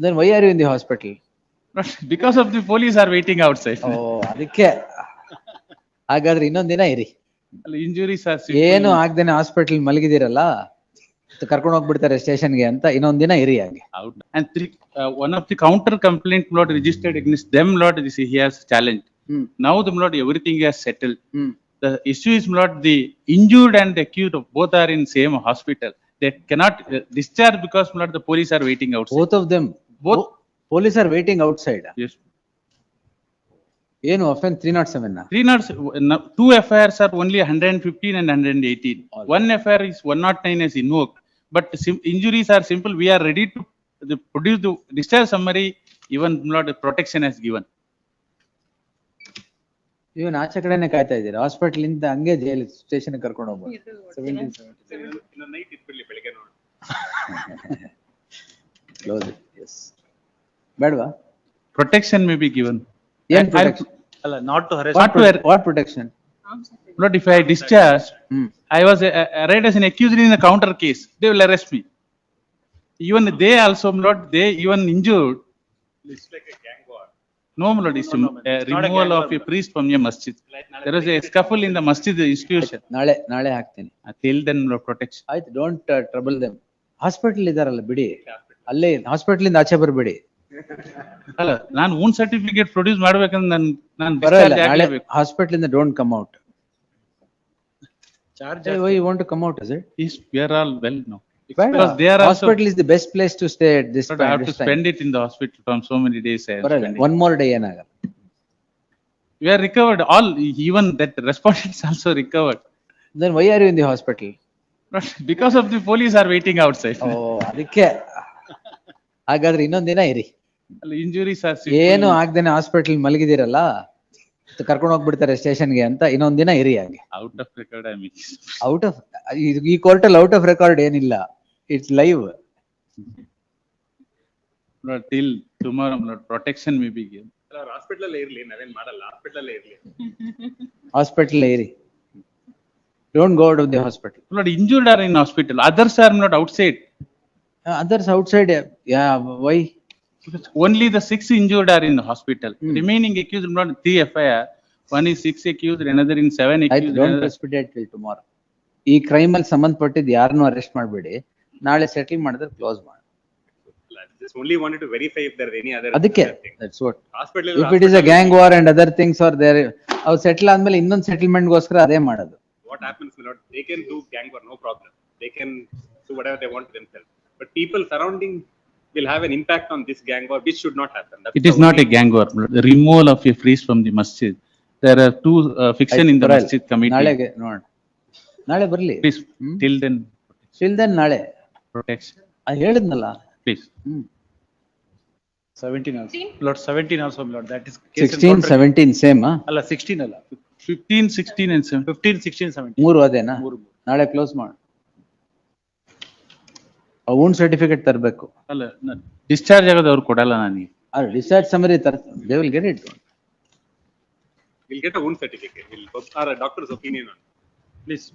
Then why are you in the hospital? Because of the police are waiting outside. Oh, ಅದಕ್ಕೆ ಹಾಗಾದ್ರೆ ಇನ್ನೊಂದ್ ದಿನ ಇರಿ. Injuries are ಏನು simple. ಆಗ್ದೇನೆ ಹಾಸ್ಪಿಟಲ್ ಮಲಗಿದಿರಲ್ಲ, ಕರ್ಕೊಂಡು ಹೋಗ್ಬಿಡ್ತಾರೆ ಸ್ಟೇಷನ್ಗೆ ಅಂತ ಇನ್ನೊಂದ್ ದಿನ ಇರಿ ಹಾಗೆ. Out. And one of the counter complaint Lord registered against them, Lord, he has challenged. Now the Lord everything has settled. The issue is Lord, the injured and the accused both are in same hospital. They cannot discharge because Lord the police are waiting outside. Both of them. Both. Police are waiting outside. Yes. ಏನು offense 307 na? 302 two FIRs are only 115 and 118. One FIR is 109 as invoked. But injuries are simple. We are ready to produce the discharge summary. Even Lord protection has given. ಇವನ್ ಆಚೆ ಕಡೆನೆ ಕಾಯ್ತಾ ಇದ್ದೀರಾ, hospital ಇಂದ ಹಂಗೆ jail station ಕರ್ಕೊಂಡು ಹೋಗ್ಬೋದು. Close it. S, ಬೇಡವಾ? Protection may be given. ಏನ್ ಪ್ರೊಟೆಕ್ಷನ್? ಅಲ್ಲ, not to harass. What protection? Lord, if I discharge, I was arraigned as an accused in a counter case. They will arrest me. Even they also, Lord, they even injured. It's like a gang war. No, Lord, it's removal of a priest from a masjid. There was a scuffle in the masjid institution. ನಾಳೆ ಹಾಕ್ತೀನಿ. Till then, Lord, protection. ಆಯ್ತು, don't trouble them. Hospital ಇದಾರಲ್ಲ ಬಿಡಿ, ಅಲ್ಲೇ hospital ಇಂದ ಆಚೆ ಬರ್ಬೇಡಿ. ಅಲ್ಲ, ನಾನು ಓನ್ ಸರ್ಟಿಫಿಕೇಟ್ ಪ್ರೊಡ್ಯೂಸ್ ಮಾಡ್ಬೇಕಂದ್ರೆ ನಾನು ನಾಳೆ ಹಾಸ್ಪಿಟಲ್ ಇಂದ don't come out. Why you want to come out, is it? Yes, we are all well now. Because they are hospital is the best place to stay at this but time. I have to spend it in the hospital from so many days. One more day ಏನಾಗಲ್ಲ. We are recovered. All, even that respondents also recovered. Then why are you in the hospital? Because of the police are waiting outside. Oh, ಅದಕ್ಕೆ ಹಾಗಾದ್ರೆ ಇನ್ನೊಂದ್ ದಿನ ಇರಿ. Injuries are ಏನು ಆಗ್ದೇನೆ hospital ಮಲಗಿದಿರಲ್ಲ, ಕರ್ಕೊಂಡು ಹೋಗ್ಬಿಡ್ತಾರೆ ಸ್ಟೇಷನ್ಗೆ ಅಂತ ಇನ್ನೊಂದ್ ದಿನ ಇರಿ ಹಾಗೆ. Out of record, I mean. Out of ಈ ಕೋರ್ಟ್ ಅಲ್ಲಿ ಔಟ್ ಆಫ್ ರೆಕಾರ್ಡ್ ಏನಿಲ್ಲ, it's live. Till tomorrow, protection may be given. Hospital ಅಲ್ಲೇ ಇರ್ಲಿ, ನಾವೇನ್ ಮಾಡಲ್ಲ, ಹಾಸ್ಪಿಟಲ್ ಅಲ್ಲೇ ಇರ್ಲಿ. ಹಾಸ್ಪಿಟಲ್ ಇರಿ, don't go out of the hospital. Lord, injured are in hospital, others are not outside. Others outside, yeah, why? Only the 6 injured are in the hospital. Remaining accused, not 3 FIR. One is 6 accused, another in 7 accused. Don't precipitate till tomorrow. ಈ crime ಅಲ್ಲಿ ಸಂಬಂಧಪಟ್ಟಿದ್ದು ಯಾರನ್ನೂ arrest ಮಾಡಬೇಡಿ, ನಾಳೆ settle ಮಾಡಿದ್ರೆ close ಮಾಡಿ. Just only wanted to verify if there are any other. ಅದಕ್ಕೆ that's what. Hospital. If it is a gang war and other things are there, ಅವ್ರು ಸೆಟಲ್ ಆದ್ಮೇಲೆ ಇನ್ನೊಂದು ಸೆಟಲ್ಮೆಂಟ್ ಗೋಸ್ಕರ ಅದೇ ಮಾಡೋದು. What happens, my lord? They can do gang war, no problem. They can do whatever they want themselves. But people surrounding will have an impact on this gang war, which should not happen. It is not a gang war. The removal of a priest from the masjid. There are 2 fiction in the masjid committee. ನಾಳೆಗೆ ನೋಡೋಣ, ನಾಳೆ ಬರ್ಲಿ. Please, till then. Till then ನಾಳೆ Protection. ಅದು ಹೇಳಿದ್ನಲ್ಲ. Please. 17 also. Lord, 17 also, my lord. That is. 16, 17 same. ಅಲ್ಲ 16 ಅಲ್ಲ. 15, 16 and 17. 15, 16, 17. ಮೂರು ಅದೇನಾ? ನಾಳೆ ಕ್ಲೋಸ್ ಮಾಡು. ಓನ್ ಸರ್ಟಿಫಿಕೇಟ್ ತರಬೇಕು. ಅಲ್ಲ, ಡಿಸ್ಚಾರ್ಜ್ ಆಗೋದು ಅವ್ರು ಕೊಡಲ್ಲ ನನಗೆ. Discharge summary they will get it. We'll get a wound certificate. We'll or a doctor's opinion on it. Please.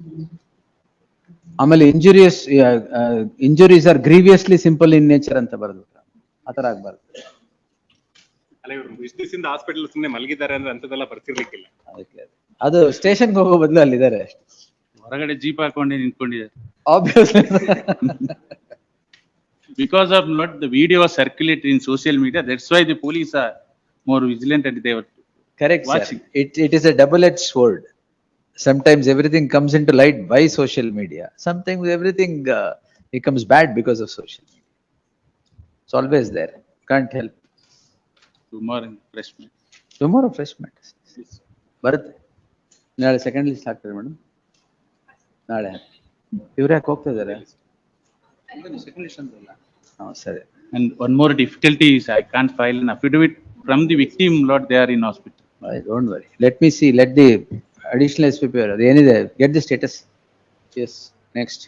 ಆಮೇಲೆ injuries are grievously simple in nature ಅಂತ ಬರೆದು ಆತರ ಆಗ್ಬಾರ್ದು. ಅಲ್ಲ, ಇವರು ಇಷ್ಟು ದಿವಸದಿಂದ ಹಾಸ್ಪಿಟಲ್ ಸುಮ್ಮನೆ ಮಲಗಿದ್ದಾರೆ ಅಂದ್ರೆ ಅಂತದೆಲ್ಲ ಬರ್ತಿರ್ಲಿಕ್ಕಿಲ್ಲ. ಅದಕ್ಕೆ ಅದು ಸ್ಟೇಷನ್ಗೆ ಹೋಗೋ ಬದಲು ಅಲ್ಲಿದ್ದಾರೆ ಅಷ್ಟೇ. ಹೊರಗಡೆ ಜೀಪ್ ಹಾಕೊಂಡೆ ನಿಂತ್ಕೊಂಡಿದ್ದಾರೆ. Obviously. Because of not the video circulated in social media, that's why the police are more vigilant and they were Correct, watching. sir. It is a double-edged sword. Sometimes everything comes into light by social media. Sometimes everything becomes bad because of social media. It's always there. Can't help. Tomorrow refreshment. Tomorrow refreshment. ಬರುತ್ತೆ. ನಾಳೆ second list ಹಾಕ್ತಾರೆ madam. ನಾಳೆ ಇವ್ರು ಯಾಕೆ ಹೋಗ್ತಾ ಇದ್ದಾರೆ? ಸರಿ. And one more difficulty is I can't file an affidavit from the victim, Lord, they are in hospital. Don't worry. Let me see. Let the additional SPP, ಏನಿದೆ, get the status. Yes. Next.